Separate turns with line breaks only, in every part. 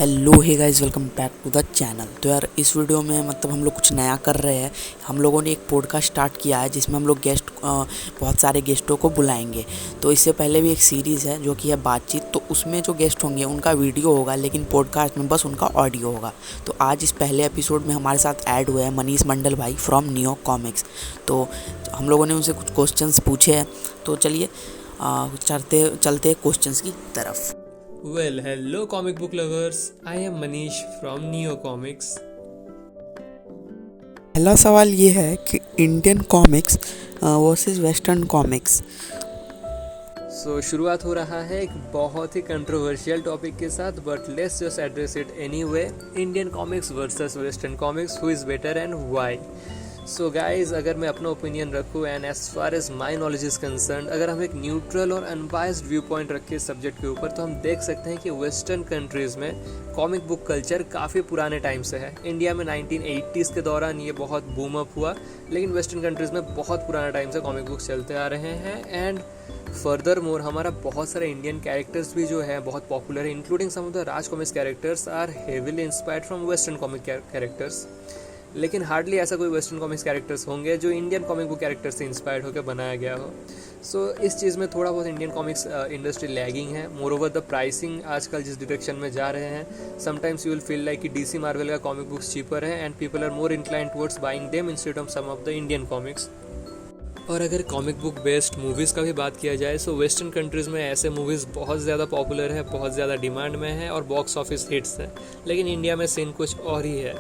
Hello hey guys, welcome back to the channel. तो यार इस वीडियो में हम लोग कुछ नया कर रहे हैं। हम लोगों ने एक पॉडकास्ट स्टार्ट किया है जिसमें हम लोग बहुत सारे गेस्टों को बुलाएंगे। तो इससे पहले भी एक सीरीज़ है जो कि है बातचीत, तो उसमें जो गेस्ट होंगे उनका वीडियो होगा, लेकिन पॉडकास्ट में बस उनका ऑडियो होगा। तो आज इस पहले एपिसोड में हमारे साथ ऐड हुए हैं मनीष मंडल भाई फ्रॉम नियो कॉमिक्स। तो हम लोगों ने उनसे कुछ क्वेश्चंस पूछे हैं, तो चलिए चलते क्वेश्चंस की तरफ।
Well, hello comic book lovers. I am Manish from Neo Comics.
पहला सवाल ये है कि Indian comics versus western comics.
शुरुआत हो रहा है एक बहुत ही कंट्रोवर्शियल टॉपिक के साथ, but let's just address it anyway. Indian comics versus western comics, who is better and why? So guys, अगर मैं अपना ओपिनियन रखूँ and as far as my knowledge is concern, अगर हम एक न्यूट्रल और अनबाइस्ड व्यू पॉइंट रखें इस सब्जेक्ट के ऊपर, तो हम देख सकते हैं कि वेस्टर्न कंट्रीज़ में कॉमिक बुक कल्चर काफ़ी पुराने टाइम से है। इंडिया में 1980s के दौरान ये बहुत बूम अप हुआ, लेकिन वेस्टर्न कंट्रीज़ में बहुत पुराना टाइम से कॉमिक बुक्स चलते आ रहे हैं। एंड फर्दर मोर हमारा बहुत सारे इंडियन कैरेक्टर्स भी जो है बहुत पॉपुलर है, including some of the Raj Comics characters are heavily inspired from western comic characters. लेकिन हार्डली ऐसा कोई वेस्टर्न कॉमिक्स कैरेक्टर्स होंगे जो इंडियन कॉमिक बुक कैरेक्टर से इंस्पायर्ड होकर बनाया गया हो। सो इस चीज़ में थोड़ा बहुत इंडियन कॉमिक्स इंडस्ट्री लैगिंग है। मोर ओवर द प्राइसिंग आजकल जिस डायरेक्शन में जा रहे हैं, sometimes you will feel like कि डीसी मार्वल का कॉमिक बुक्स चीपर है and people are more inclined towards buying them instead of some of the Indian comics. और अगर कॉमिक बुक बेस्ड मूवीज़ का भी बात किया जाए, सो वेस्टर्न कंट्रीज़ में ऐसे मूवीज़ बहुत ज़्यादा पॉपुलर है, बहुत ज़्यादा डिमांड में है और बॉक्स ऑफिस हिट्स है। लेकिन इंडिया में सीन कुछ और ही है।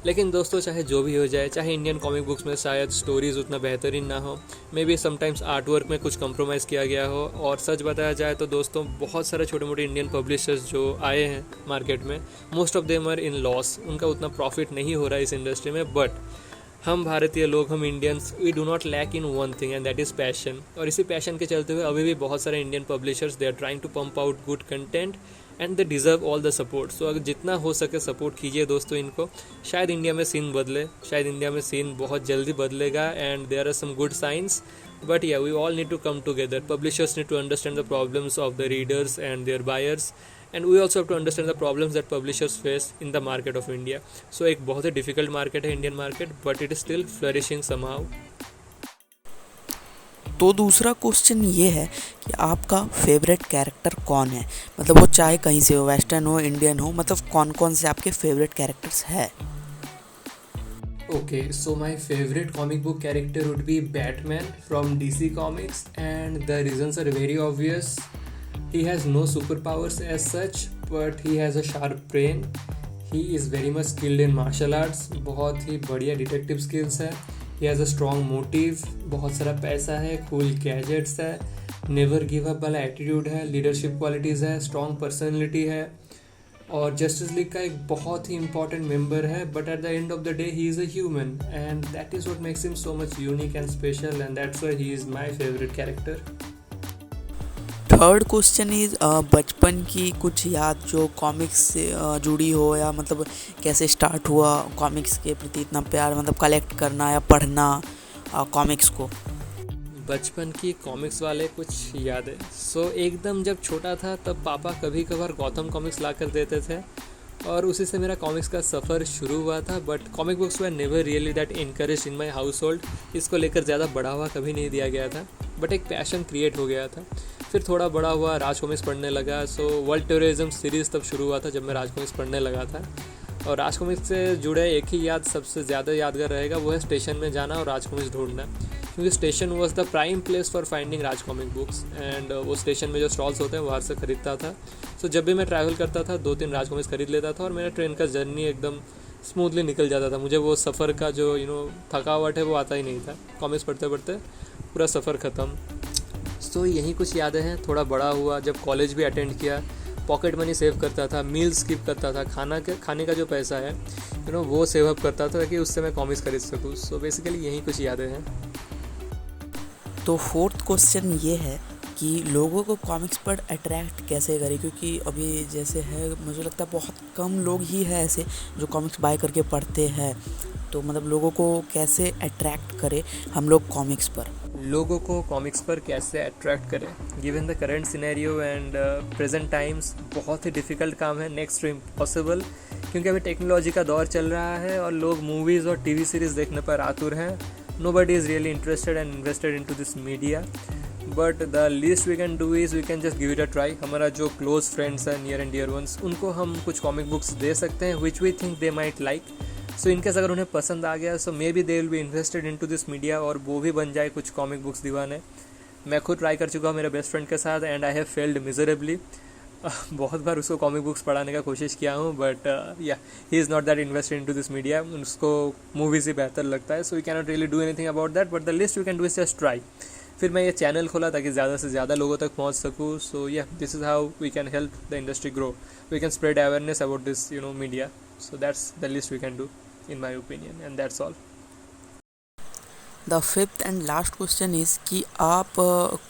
लेकिन दोस्तों, चाहे जो भी हो जाए, चाहे इंडियन कॉमिक बुक्स में शायद स्टोरीज़ उतना बेहतरीन ना हो, may be sometimes art work में कुछ कंप्रोमाइज़ किया गया हो, और सच बताया जाए तो दोस्तों बहुत सारे छोटे मोटे इंडियन पब्लिशर्स जो आए हैं मार्केट में, most of them are in loss. उनका उतना प्रॉफिट नहीं हो रहा है इस इंडस्ट्री में। बट हम भारतीय लोग, हम Indians, we do not lack in one thing and that is passion. और इसी पैशन के चलते हुए अभी भी बहुत सारे Indian publishers they are trying to pump out good content and they deserve all the support. So अगर जितना हो सके सपोर्ट कीजिए दोस्तों इनको। शायद इंडिया में सीन बदले, शायद इंडिया में सीन बहुत जल्दी बदलेगा and there are some good signs. But yeah, we all need to come together. Publishers need to understand the problems of the readers and their buyers, and we also have to understand the problems that publishers face in the market of India. So एक बहुत ही difficult market है Indian market, but it is still flourishing somehow.
तो दूसरा question ये है कि आपका favourite character कौन है। मतलब वो चाहे कहीं से हो, वेस्टर्न हो, इंडियन हो, मतलब कौन कौन से आपके फेवरेट कैरेक्टर्स है।
Okay, so my favorite comic book character would be Batman from DC Comics, and the reasons are very obvious. He has no superpowers as such, but he has a sharp brain. He is very much skilled in martial arts. बहुत ही बढ़िया detective skills है. He has a strong motive. बहुत सारा पैसा है, cool gadgets है, never give up वाला attitude है, लीडरशिप क्वालिटीज़ है, स्ट्रॉन्ग पर्सनैलिटी है, और जस्टिस लीग का एक बहुत ही इंपॉर्टेंट मेंबर है। But at the end of the day he is a human and that is what makes him so much unique and special, and that's why he is my favourite character.
Third question is बचपन की कुछ याद जो comics से जुड़ी हो, या मतलब कैसे स्टार्ट हुआ कॉमिक्स के प्रति इतना प्यार, मतलब कलेक्ट करना या पढ़ना कॉमिक्स को।
बचपन की कॉमिक्स वाले कुछ यादें। एकदम जब छोटा था तब पापा कभी कभार गौतम कॉमिक्स ला कर देते थे, और उसी से मेरा कॉमिक्स का सफ़र शुरू हुआ था। But comic books were never really that encourage in my house hold. इसको लेकर ज़्यादा बढ़ावा कभी नहीं दिया गया था, बट एक पैशन क्रिएट हो गया था। फिर थोड़ा बड़ा हुआ, राज कॉमिक्स पढ़ने लगा। वर्ल्ड टेररिज्म सीरीज़ तब शुरू हुआ था जब मैं राज कॉमिक्स पढ़ने लगा था। और राज कॉमिक्स से जुड़े एक ही याद सबसे ज़्यादा यादगार रहेगा, वो है स्टेशन में जाना और राज कॉमिक्स ढूंढना, क्योंकि station was the prime place for finding Raj comic books. And वो स्टेशन में जो स्टॉल्स होते हैं वहाँ से ख़रीदता था। जब भी मैं ट्रैवल करता था 2-3 राज कॉमिक्स खरीद लेता था, और मेरा ट्रेन का जर्नी एकदम स्मूथली निकल जाता था। मुझे वो सफ़र का जो थकावट है वो आता ही नहीं था। कॉमिक्स पढ़ते पढ़ते पूरा सफ़र ख़त्म। यही कुछ यादें हैं। थोड़ा बड़ा हुआ, जब कॉलेज भी अटेंड किया, पॉकेट मनी सेव करता था, मील स्किप करता था, खाने का जो पैसा है वो सेव अप करता था कि उससे मैं कॉमिक्स खरीद सकूँ। बेसिकली यही कुछ यादें हैं।
तो फोर्थ क्वेश्चन ये है कि लोगों को कॉमिक्स पर अट्रैक्ट कैसे करें, क्योंकि अभी जैसे है मुझे लगता है बहुत कम लोग ही हैं ऐसे जो कॉमिक्स बाय करके पढ़ते हैं। तो मतलब लोगों को कैसे अट्रैक्ट करें हम लोग कॉमिक्स पर।
लोगों को कॉमिक्स पर कैसे अट्रैक्ट करें given the current scenario and present times. बहुत ही डिफ़िकल्ट काम है, नेक्स्ट टू इम्पॉसिबल, क्योंकि अभी टेक्नोलॉजी का दौर चल रहा है और लोग मूवीज़ और टीवी सीरीज़ देखने पर आतुर हैं। Nobody is really interested and invested into this media, but the least we can do is we can just give it a try. हमारा जो क्लोज फ्रेंड्स हैं, नियर एंड डियर वंस, उनको हम कुछ कॉमिक बुक्स दे सकते हैं which we think they might like. So in case अगर उन्हें पसंद आ गया, so maybe they will be invested into this media और वो भी बन जाए कुछ कॉमिक बुक्स दीवाने। मैं खुद ट्राई कर चुका हूँ मेरे बेस्ट फ्रेंड के साथ and I have failed miserably. बहुत बार उसको कॉमिक बुक्स पढ़ाने का कोशिश किया हूँ, but yeah he is not that invested into this media. उसको मूवीज़ ही बेहतर लगता है, so we can not really do anything about that, but the least we can do is just try. फिर मैं ये चैनल खोला ताकि ज़्यादा से ज़्यादा लोगों तक पहुँच सकूँ। So yeah this is how we can help the industry grow, we can spread awareness about this media. So that's the least we can do in my opinion, and that's all.
The fifth and last question is कि आप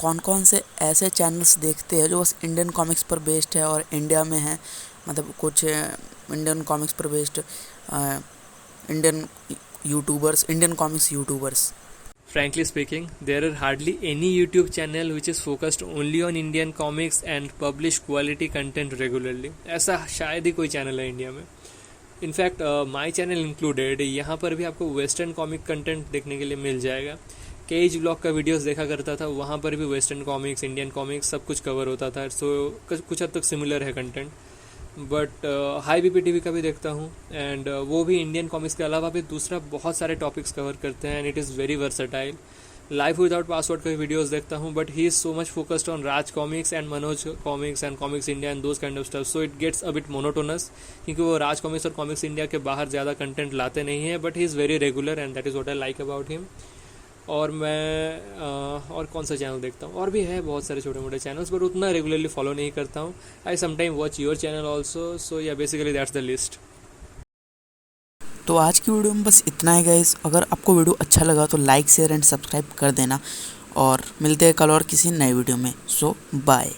कौन कौन से ऐसे channels देखते हैं जो बस इंडियन कॉमिक्स पर बेस्ड है और इंडिया में है, मतलब कुछ इंडियन कॉमिक्स पर based Indian YouTubers, Indian comics YouTubers.
Frankly speaking, there are hardly any YouTube channel which is focused only on Indian comics and publish quality content regularly. ऐसा शायद ही कोई चैनल है इंडिया में। इनफैक्ट माई चैनल इंक्लूडेड, यहाँ पर भी आपको western comic content देखने के लिए मिल जाएगा। केज ब्लॉग का वीडियोस देखा करता था, वहाँ पर भी वेस्टर्न कॉमिक्स, इंडियन कॉमिक्स सब कुछ कवर होता था। सो कुछ हद तक सिमिलर है content. But high BP TV का भी देखता हूँ एंड वो भी इंडियन कॉमिक्स के अलावा भी दूसरा बहुत सारे टॉपिक्स कवर करते हैं and it is very versatile. Life without password का भी वीडियोस देखता हूँ, but he is so much focused on Raj Comics and Manoj Comics and Comics India and those kind of stuff, so it gets a bit monotonous, क्योंकि वो Raj Comics और Comics India के बाहर ज़्यादा कंटेंट लाते नहीं है, but he is very regular and that is what I like about him. और मैं और कौन सा चैनल देखता हूँ, और भी है बहुत सारे छोटे मोटे चैनल्स, बट उतना रेगुलरली फॉलो नहीं करता हूँ। I sometime watch your channel also, so या बेसिकली दैट्स द लिस्ट।
तो आज की वीडियो में बस इतना है गाइस। अगर आपको वीडियो अच्छा लगा तो लाइक, शेयर एंड सब्सक्राइब कर देना और मिलते हैं कल और किसी नए वीडियो में। सो बाय।